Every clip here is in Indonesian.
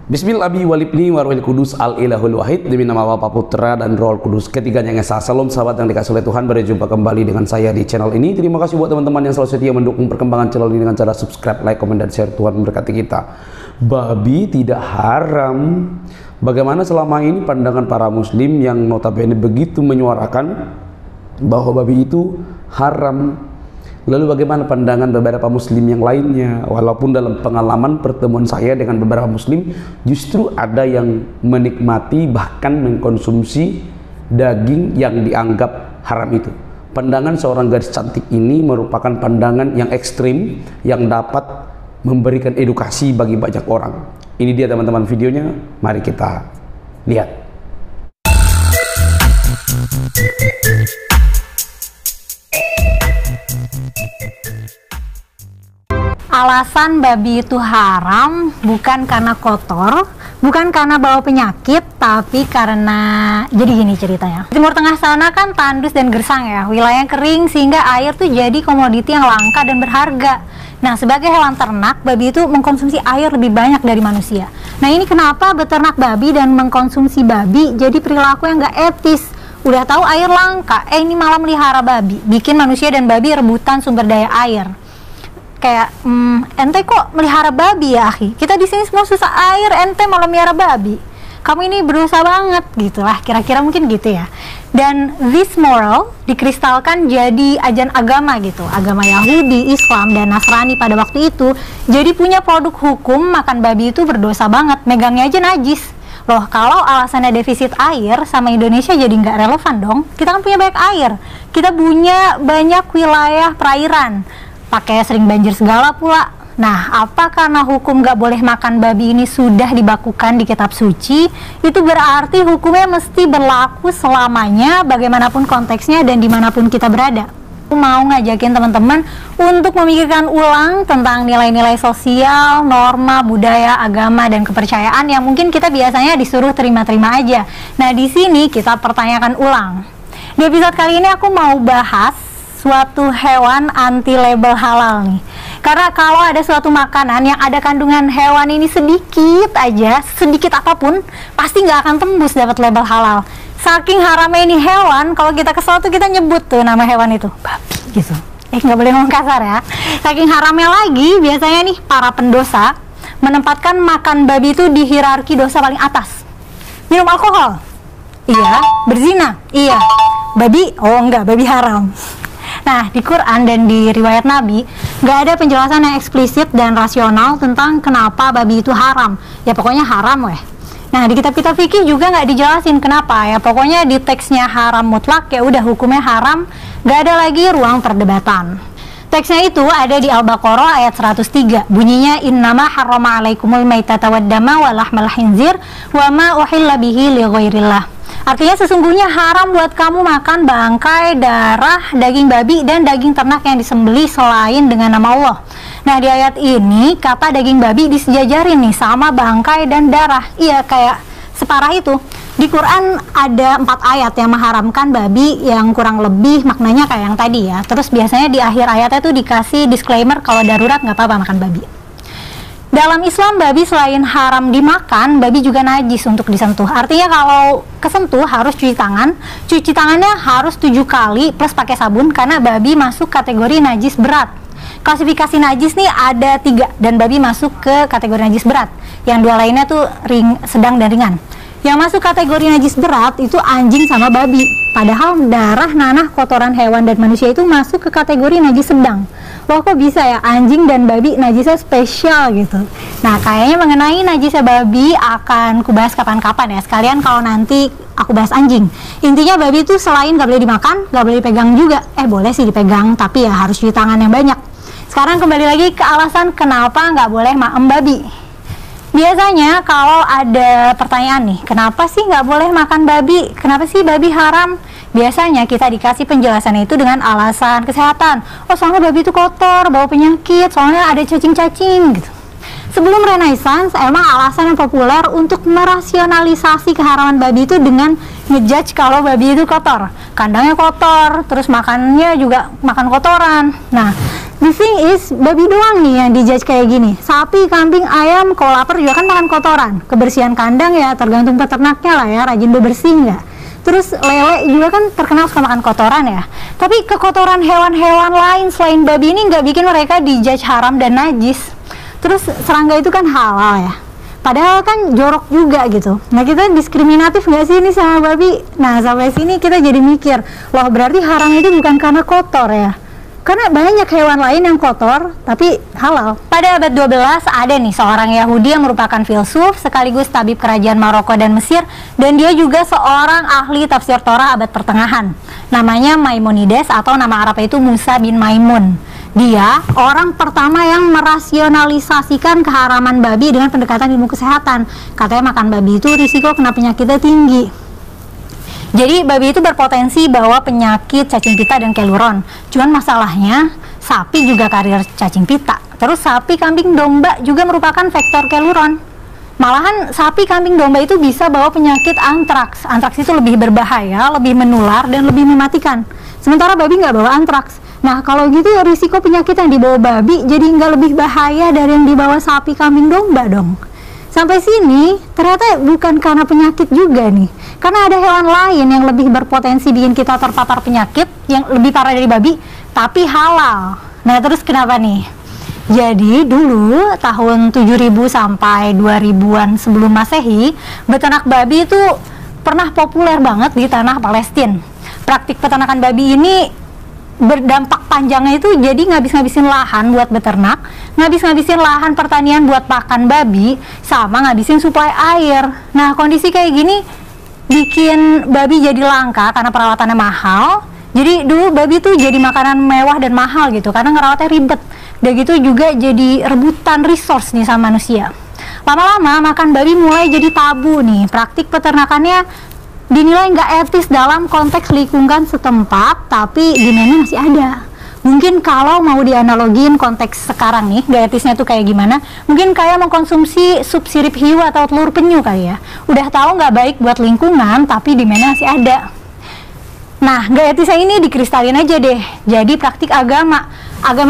Bismillahi walibni warwil kudus al ilahul wahid, demi nama Bapa, Putra dan Roh Kudus ketiganya yang esa. Salam sahabat yang dikasih oleh Tuhan, berjumpa kembali dengan saya di channel ini. Terima kasih buat teman-teman yang selalu setia mendukung perkembangan channel ini dengan cara subscribe, like, komen, dan share. Tuhan memberkati kita. Babi tidak haram. Bagaimana selama ini pandangan para muslim yang notabene begitu menyuarakan bahwa babi itu haram? Lalu bagaimana pandangan beberapa muslim yang lainnya? Walaupun dalam pengalaman pertemuan saya dengan beberapa muslim, justru ada yang menikmati bahkan mengkonsumsi daging yang dianggap haram itu. Pandangan seorang gadis cantik ini merupakan pandangan yang ekstrim yang dapat memberikan edukasi bagi banyak orang. Ini dia teman-teman videonya, mari kita lihat. Alasan babi itu haram bukan karena kotor, bukan karena bawa penyakit, tapi karena jadi gini ceritanya. Timur Tengah sana kan tandus dan gersang ya, wilayah kering sehingga air tuh jadi komoditi yang langka dan berharga. Nah, sebagai hewan ternak, babi itu mengkonsumsi air lebih banyak dari manusia. Nah, ini kenapa beternak babi dan mengkonsumsi babi jadi perilaku yang gak etis. Udah tahu air langka, ini malah melihara babi, bikin manusia dan babi rebutan sumber daya air. Kayak ente kok melihara babi ya akhi, kita di sini semua susah air, ente malah melihara babi, kamu ini berusaha banget gitulah, kira-kira mungkin gitu ya. Dan this moral dikristalkan jadi ajaran agama gitu, agama Yahudi, Islam, dan Nasrani pada waktu itu. Jadi punya produk hukum makan babi itu berdosa banget, megangnya aja najis loh. Kalau alasannya defisit air, sama Indonesia jadi nggak relevan dong. Kita kan punya banyak air, kita punya banyak wilayah perairan, pakai sering banjir segala pula. Nah, apa karena hukum gak boleh makan babi ini sudah dibakukan di kitab suci, itu berarti hukumnya mesti berlaku selamanya, bagaimanapun konteksnya dan dimanapun kita berada. Aku mau ngajakin teman-teman untuk memikirkan ulang tentang nilai-nilai sosial, norma, budaya, agama, dan kepercayaan yang mungkin kita biasanya disuruh terima-terima aja. Nah, di sini kita pertanyakan ulang. Di episode kali ini aku mau bahas suatu hewan anti label halal nih. Karena kalau ada suatu makanan yang ada kandungan hewan ini sedikit aja, sedikit apapun, pasti nggak akan tembus dapat label halal. Saking haramnya ini hewan, kalau kita kesel tuh kita nyebut tuh nama hewan itu babi gitu. Nggak boleh ngomong kasar ya. Saking haramnya lagi, biasanya nih para pendosa menempatkan makan babi itu di hierarki dosa paling atas. Minum alkohol? Iya. Berzina? Iya. Babi? Oh enggak, babi haram. Nah, di Quran dan di riwayat Nabi nggak ada penjelasan yang eksplisit dan rasional tentang kenapa babi itu haram. Ya pokoknya haram weh. Nah, di kitab-kitab fikih juga nggak dijelasin kenapa. Ya pokoknya di teksnya haram mutlak, ya udah hukumnya haram, nggak ada lagi ruang perdebatan. Teksnya itu ada di Al-Baqarah ayat 103. Bunyinya innama harrama alaikumul maitata waddama wa lahmal khinzir wa ma uhilla bihi li ghairillah. Artinya sesungguhnya haram buat kamu makan bangkai, darah, daging babi, dan daging ternak yang disembelih selain dengan nama Allah. Nah, di ayat ini kata daging babi disejajarin nih sama bangkai dan darah. Iya, kayak separah itu. Di Quran ada 4 ayat yang mengharamkan babi yang kurang lebih maknanya kayak yang tadi ya. Terus biasanya di akhir ayatnya tuh dikasih disclaimer kalau darurat nggak apa-apa makan babi. Dalam Islam, babi selain haram dimakan, babi juga najis untuk disentuh. Artinya kalau kesentuh harus cuci tangan. Cuci tangannya harus 7 kali plus pakai sabun karena babi masuk kategori najis berat. Klasifikasi najis nih ada 3 dan babi masuk ke kategori najis berat. Yang 2 lainnya tuh sedang dan ringan. Yang masuk kategori najis berat itu anjing sama babi. Padahal darah, nanah, kotoran hewan dan manusia itu masuk ke kategori najis sedang. Loh, kok bisa ya anjing dan babi najisnya spesial gitu. Nah, kayaknya mengenai najisnya babi akan kubahas kapan-kapan ya. Sekalian kalau nanti aku bahas anjing. Intinya babi itu selain gak boleh dimakan, gak boleh dipegang juga. Boleh sih dipegang, tapi ya harus cuci tangan yang banyak. Sekarang kembali lagi ke alasan kenapa gak boleh maem babi. Biasanya kalau ada pertanyaan nih, kenapa sih nggak boleh makan babi? Kenapa sih babi haram? Biasanya kita dikasih penjelasannya itu dengan alasan kesehatan. Oh, soalnya babi itu kotor, bawa penyakit, soalnya ada cacing-cacing gitu. Sebelum Renaissance, emang alasan yang populer untuk merasionalisasi keharaman babi itu dengan ngejudge kalau babi itu kotor. Kandangnya kotor, terus makannya juga makan kotoran. Nah, the thing is, babi doang nih yang dijudge kayak gini. Sapi, kambing, ayam, kalau lapar juga kan makan kotoran. Kebersihan kandang ya tergantung peternaknya lah ya, rajin bebersih nggak. Terus lele juga kan terkenal suka makan kotoran ya. Tapi kekotoran hewan-hewan lain selain babi ini nggak bikin mereka dijudge haram dan najis. Terus serangga itu kan halal ya. Padahal kan jorok juga gitu. Nah, kita diskriminatif nggak sih ini sama babi? Nah, sampai sini kita jadi mikir, loh berarti haram itu bukan karena kotor ya. Karena banyak hewan lain yang kotor, tapi halal. Pada abad 12 ada nih seorang Yahudi yang merupakan filsuf, sekaligus tabib kerajaan Maroko dan Mesir, dan dia juga seorang ahli tafsir Torah abad pertengahan. Namanya Maimonides atau nama Arabnya itu Musa bin Maimun. Dia orang pertama yang merasionalisasikan keharaman babi dengan pendekatan ilmu kesehatan. Katanya makan babi itu risiko kena penyakitnya tinggi. Jadi babi itu berpotensi bawa penyakit cacing pita dan keluron. Cuman masalahnya sapi juga karier cacing pita. Terus sapi, kambing, domba juga merupakan vektor keluron. Malahan sapi, kambing, domba itu bisa bawa penyakit antraks. Antraks itu lebih berbahaya, lebih menular, dan lebih mematikan. Sementara babi nggak bawa antraks. Nah, kalau gitu risiko penyakit yang dibawa babi jadi nggak lebih bahaya dari yang dibawa sapi, kambing, domba dong. Sampai sini ternyata bukan karena penyakit juga nih, karena ada hewan lain yang lebih berpotensi bikin kita terpapar penyakit yang lebih parah dari babi, tapi halal. Nah, terus kenapa nih? Jadi dulu tahun 7000 sampai 2000-an sebelum Masehi, beternak babi itu pernah populer banget di tanah Palestina. Praktik peternakan babi ini berdampak panjangnya itu jadi ngabis-ngabisin lahan buat beternak, ngabis-ngabisin lahan pertanian buat pakan babi, sama ngabisin suplai air. Nah, kondisi kayak gini bikin babi jadi langka karena perawatannya mahal. Jadi dulu babi tuh jadi makanan mewah dan mahal gitu karena ngerawatnya ribet. Dan gitu juga jadi rebutan resource nih sama manusia. Lama-lama makan babi mulai jadi tabu nih. Praktik peternakannya dinilai nggak etis dalam konteks lingkungan setempat, tapi demandnya masih ada. Mungkin kalau mau dianalogin konteks sekarang nih, nggak etisnya tuh kayak gimana, mungkin kayak mengkonsumsi sup sirip hiu atau telur penyu kali ya. Udah tahu nggak baik buat lingkungan, tapi demandnya masih ada. Nah, nggak etisnya ini dikristalin aja deh. Jadi praktik agama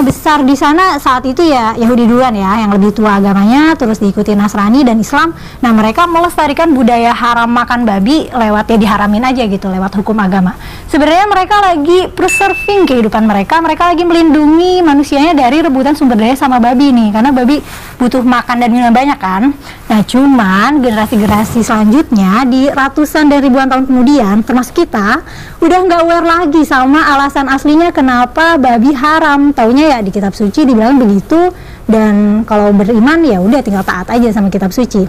besar di sana saat itu ya Yahudi duluan ya, yang lebih tua agamanya, terus diikuti Nasrani dan Islam. Nah, mereka melestarikan budaya haram makan babi lewat ya diharamin aja gitu lewat hukum agama. Sebenarnya mereka lagi preserving kehidupan mereka lagi melindungi manusianya dari rebutan sumber daya sama babi nih, karena babi butuh makan dan minum banyak kan. Nah, cuman generasi-generasi selanjutnya di ratusan dan ribuan tahun kemudian, termasuk kita, udah nggak aware lagi sama alasan aslinya kenapa babi haram. Taunya ya di kitab suci dibilang begitu, dan kalau beriman ya udah tinggal taat aja sama kitab suci.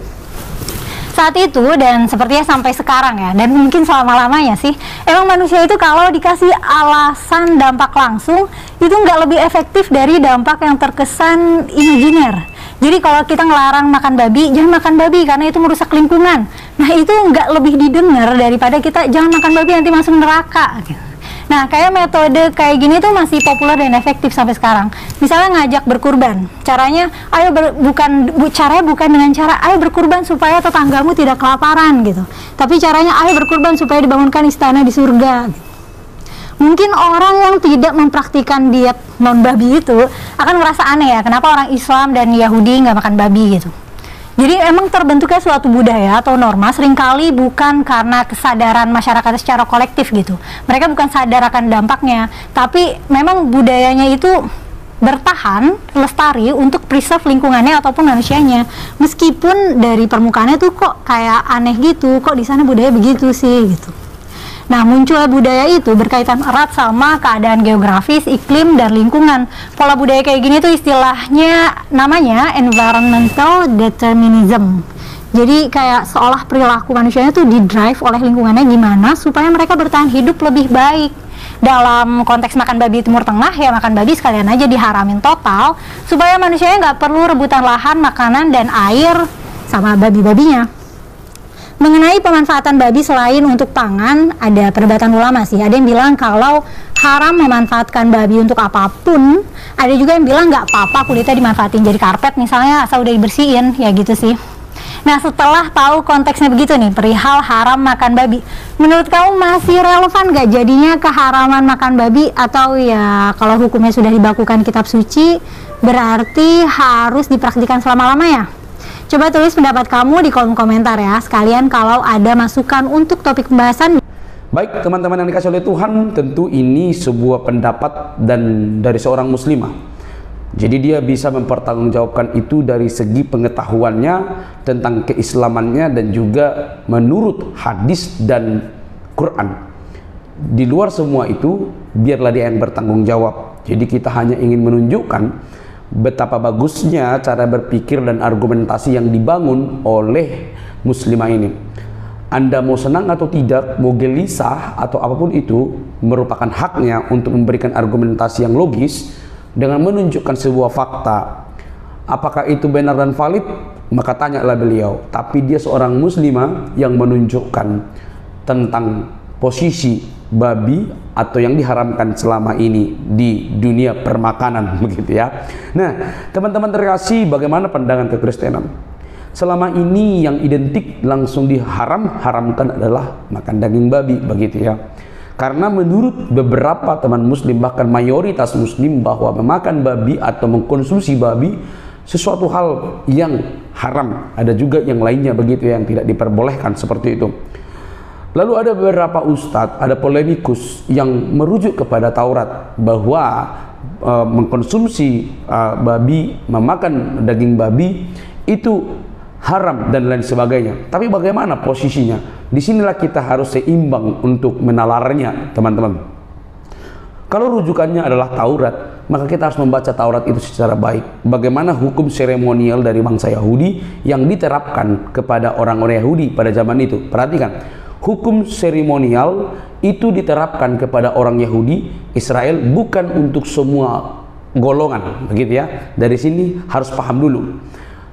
Saat itu dan sepertinya sampai sekarang ya, dan mungkin selama-lamanya sih, emang manusia itu kalau dikasih alasan dampak langsung itu nggak lebih efektif dari dampak yang terkesan imajiner. Jadi kalau kita ngelarang makan babi, jangan makan babi karena itu merusak lingkungan. Nah, itu nggak lebih didengar daripada kita jangan makan babi nanti masuk neraka gitu. Nah, kayak metode kayak gini tuh masih populer dan efektif sampai sekarang. Misalnya ngajak berkurban. Caranya caranya bukan dengan cara ayo berkurban supaya tetanggamu tidak kelaparan gitu. Tapi caranya ayo berkurban supaya dibangunkan istana di surga. Mungkin orang yang tidak mempraktikkan diet non babi itu akan ngerasa aneh ya, kenapa orang Islam dan Yahudi nggak makan babi gitu. Jadi emang terbentuknya suatu budaya atau norma seringkali bukan karena kesadaran masyarakat secara kolektif gitu. Mereka bukan sadar akan dampaknya, tapi memang budayanya itu bertahan, lestari untuk preserve lingkungannya ataupun manusianya. Meskipun dari permukaannya tuh kok kayak aneh gitu, kok di sana budaya begitu sih gitu. Nah, munculnya budaya itu berkaitan erat sama keadaan geografis, iklim, dan lingkungan. Pola budaya kayak gini tuh istilahnya namanya environmental determinism. Jadi kayak seolah perilaku manusianya tuh di-drive oleh lingkungannya gimana supaya mereka bertahan hidup lebih baik. Dalam konteks makan babi Timur Tengah ya makan babi sekalian aja diharamin total supaya manusianya nggak perlu rebutan lahan, makanan, dan air sama babi-babinya. Mengenai pemanfaatan babi selain untuk pangan, ada perdebatan ulama sih. Ada yang bilang kalau haram memanfaatkan babi untuk apapun, ada juga yang bilang nggak apa-apa kulitnya dimanfaatin jadi karpet misalnya asal udah dibersihin, ya gitu sih. Nah, setelah tahu konteksnya begitu nih, perihal haram makan babi, menurut kamu masih relevan nggak jadinya keharaman makan babi, atau ya kalau hukumnya sudah dibakukan kitab suci berarti harus dipraktikkan selama-lamanya? Coba tulis pendapat kamu di kolom komentar ya, sekalian kalau ada masukan untuk topik pembahasan. Baik teman-teman yang dikasih oleh Tuhan, tentu ini sebuah pendapat dan dari seorang muslimah. Jadi dia bisa mempertanggungjawabkan itu dari segi pengetahuannya tentang keislamannya dan juga menurut hadis dan Quran. Di luar semua itu, biarlah dia yang bertanggung jawab. Jadi kita hanya ingin menunjukkan betapa bagusnya cara berpikir dan argumentasi yang dibangun oleh muslimah ini. Anda mau senang atau tidak, mau gelisah atau apapun itu, merupakan haknya untuk memberikan argumentasi yang logis dengan menunjukkan sebuah fakta. Apakah itu benar dan valid? Maka tanyalah beliau. Tapi dia seorang muslimah yang menunjukkan tentang posisi babi atau yang diharamkan selama ini di dunia permakanan, begitu ya. Nah, teman-teman terkasih, bagaimana pandangan kekristenan? Selama ini yang identik langsung diharamkan adalah makan daging babi, begitu ya. Karena menurut beberapa teman muslim, bahkan mayoritas muslim, bahwa memakan babi atau mengkonsumsi babi sesuatu hal yang haram. Ada juga yang lainnya begitu yang tidak diperbolehkan seperti itu. Lalu ada beberapa ustadz, ada polemikus yang merujuk kepada Taurat bahwa mengkonsumsi babi, memakan daging babi itu haram dan lain sebagainya. Tapi bagaimana posisinya? Disinilah kita harus seimbang untuk menalarnya, teman-teman. Kalau rujukannya adalah Taurat, maka kita harus membaca Taurat itu secara baik. Bagaimana hukum seremonial dari bangsa Yahudi yang diterapkan kepada orang-orang Yahudi pada zaman itu. Perhatikan, hukum seremonial itu diterapkan kepada orang Yahudi Israel, bukan untuk semua golongan, begitu ya. Dari sini harus paham dulu.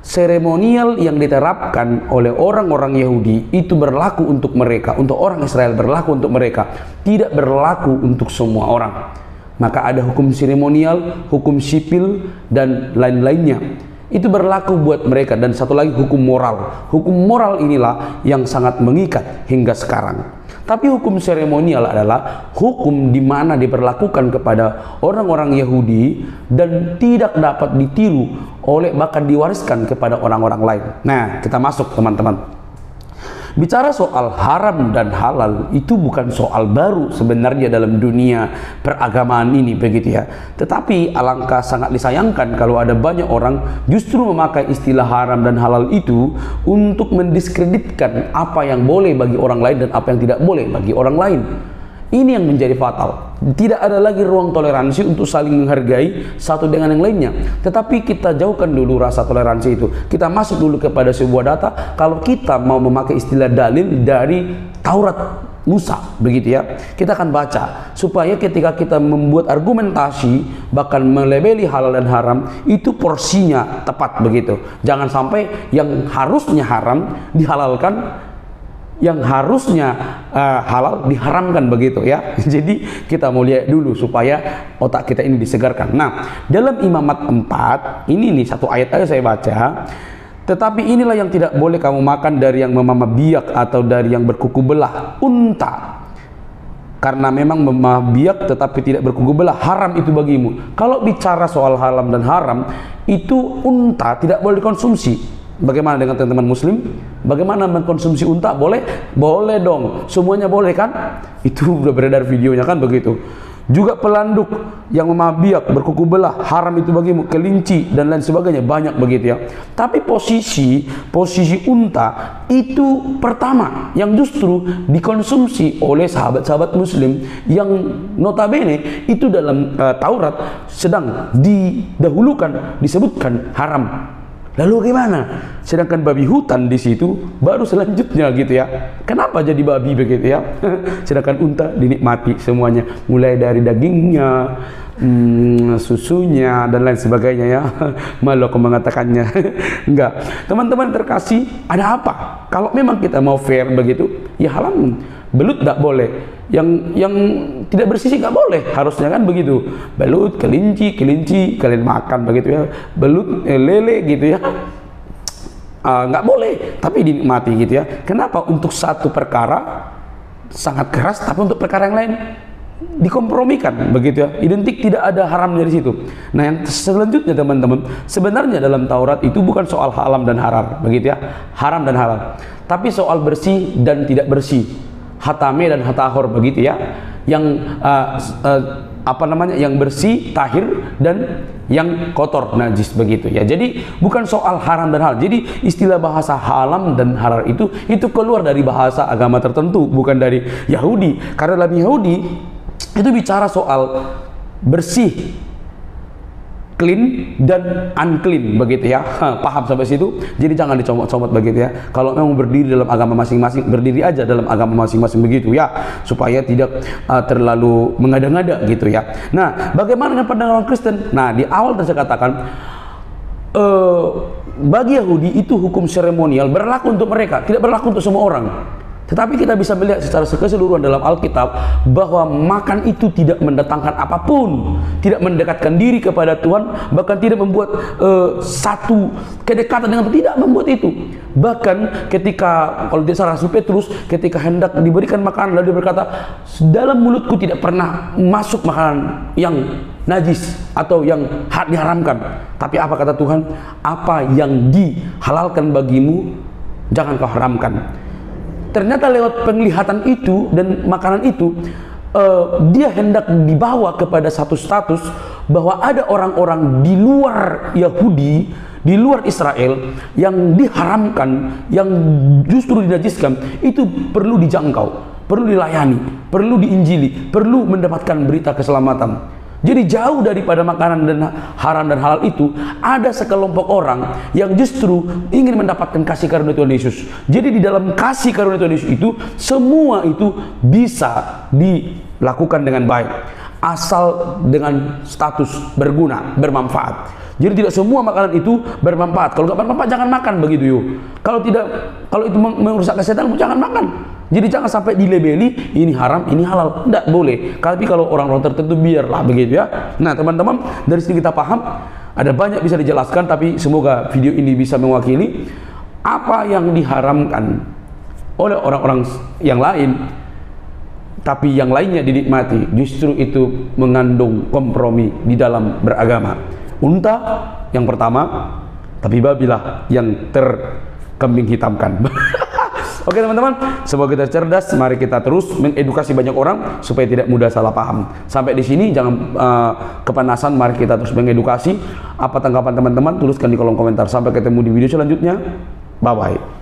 Seremonial yang diterapkan oleh orang-orang Yahudi itu berlaku untuk mereka, untuk orang Israel berlaku untuk mereka, tidak berlaku untuk semua orang. Maka ada hukum seremonial, hukum sipil dan lain-lainnya. Itu berlaku buat mereka. Dan satu lagi hukum moral. Hukum moral inilah yang sangat mengikat hingga sekarang. Tapi hukum seremonial adalah hukum di mana diperlakukan kepada orang-orang Yahudi dan tidak dapat ditiru oleh, bahkan diwariskan kepada orang-orang lain. Nah, kita masuk teman-teman. Bicara soal haram dan halal itu bukan soal baru sebenarnya dalam dunia peragamaan ini, begitu ya. Tetapi alangkah sangat disayangkan kalau ada banyak orang justru memakai istilah haram dan halal itu untuk mendiskreditkan apa yang boleh bagi orang lain dan apa yang tidak boleh bagi orang lain. Ini yang menjadi fatal. Tidak ada lagi ruang toleransi untuk saling menghargai satu dengan yang lainnya. Tetapi kita jauhkan dulu rasa toleransi itu. Kita masuk dulu kepada sebuah data. Kalau kita mau memakai istilah dalil dari Taurat Musa, begitu ya, kita akan baca supaya ketika kita membuat argumentasi bahkan melebeli halal dan haram itu porsinya tepat, begitu. Jangan sampai yang harusnya haram dihalalkan, yang harusnya halal diharamkan, begitu ya. Jadi kita mau lihat dulu supaya otak kita ini disegarkan. Nah, dalam Imamat 4 ini nih, satu ayat aja saya baca. Tetapi inilah yang tidak boleh kamu makan dari yang memamah biak atau dari yang berkuku belah, unta. Karena memang memamah biak tetapi tidak berkuku belah, haram itu bagimu. Kalau bicara soal haram dan haram, itu unta tidak boleh dikonsumsi. Bagaimana dengan teman-teman muslim? Bagaimana mengkonsumsi unta? Boleh? Boleh dong. Semuanya boleh kan? Itu udah beredar videonya kan, begitu. Juga pelanduk yang memabiak, berkuku belah, haram itu bagimu. Kelinci dan lain sebagainya, banyak, begitu ya. Tapi posisi unta itu pertama yang justru dikonsumsi oleh sahabat-sahabat muslim yang notabene itu dalam Taurat sedang didahulukan, disebutkan haram. Lalu gimana? Sedangkan babi hutan di situ baru selanjutnya, gitu ya. Kenapa jadi babi, begitu ya? Sedangkan unta dinikmati semuanya, mulai dari dagingnya, susunya dan lain sebagainya ya. Malu aku mengatakannya. Enggak. Teman-teman terkasih, ada apa? Kalau memang kita mau fair begitu, ya haram. Belut tidak boleh, yang tidak bersisi nggak boleh, harusnya kan begitu. Belut, kelinci kalian makan, begitu ya. Belut, lele, gitu ya. nggak boleh, tapi dinikmati gitu ya. Kenapa? Untuk satu perkara sangat keras, tapi untuk perkara yang lain dikompromikan, begitu ya, identik, tidak ada haram dari situ. Nah, yang selanjutnya teman-teman, sebenarnya dalam Taurat itu bukan soal haram dan haram, begitu ya, haram dan halal, tapi soal bersih dan tidak bersih, hatame dan hatahor, begitu ya, yang apa namanya, yang bersih tahir dan yang kotor najis, begitu ya. Jadi bukan soal haram dan halal. Jadi istilah bahasa haram dan halal itu keluar dari bahasa agama tertentu, bukan dari Yahudi. Karena dalam Yahudi itu bicara soal bersih, clean dan unclean, begitu ya. Paham sampai situ? Jadi jangan dicomot-comot, begitu ya. Kalau memang berdiri dalam agama masing-masing, berdiri aja dalam agama masing-masing, begitu ya, supaya tidak terlalu mengada-ngada gitu ya. Nah, bagaimana dengan pandangan orang Kristen? Nah, di awal saya katakan bagi Yahudi itu hukum seremonial berlaku untuk mereka, tidak berlaku untuk semua orang. Tetapi kita bisa melihat secara keseluruhan dalam Alkitab bahwa makan itu tidak mendatangkan apapun, tidak mendekatkan diri kepada Tuhan, bahkan tidak membuat satu kedekatan dengan Tuhan, tidak membuat itu. Bahkan ketika, kalau tidak salah, Rasul Petrus ketika hendak diberikan makanan, lalu dia berkata, dalam mulutku tidak pernah masuk makanan yang najis atau yang diharamkan. Tapi apa kata Tuhan? Apa yang dihalalkan bagimu, jangan kau haramkan. Ternyata lewat penglihatan itu dan makanan itu, dia hendak dibawa kepada satu status bahwa ada orang-orang di luar Yahudi, di luar Israel yang diharamkan, yang justru dinajiskan, itu perlu dijangkau, perlu dilayani, perlu diinjili, perlu mendapatkan berita keselamatan. Jadi jauh daripada makanan dan haram dan halal itu, ada sekelompok orang yang justru ingin mendapatkan kasih karunia Tuhan Yesus. Jadi di dalam kasih karunia Tuhan Yesus itu, semua itu bisa dilakukan dengan baik, asal dengan status berguna, bermanfaat. Jadi tidak semua makanan itu bermanfaat. Kalau nggak bermanfaat jangan makan, begitu yuk. Kalau itu merusak kesehatan, jangan makan. Jadi jangan sampai dilabeli ini haram, ini halal. Tidak boleh. Tapi kalau orang-orang tertentu biarlah, begitu ya. Nah teman-teman, dari sini kita paham, ada banyak bisa dijelaskan, tapi semoga video ini bisa mewakili apa yang diharamkan oleh orang-orang yang lain, tapi yang lainnya dinikmati. Justru itu mengandung kompromi di dalam beragama. Unta yang pertama, tapi babilah yang terkambing hitamkan. Oke teman-teman, semoga kita cerdas. Mari kita terus mengedukasi banyak orang supaya tidak mudah salah paham. Sampai di sini jangan kepanasan. Mari kita terus mengedukasi. Apa tanggapan teman-teman? Tuliskan di kolom komentar. Sampai ketemu di video selanjutnya. Bye bye.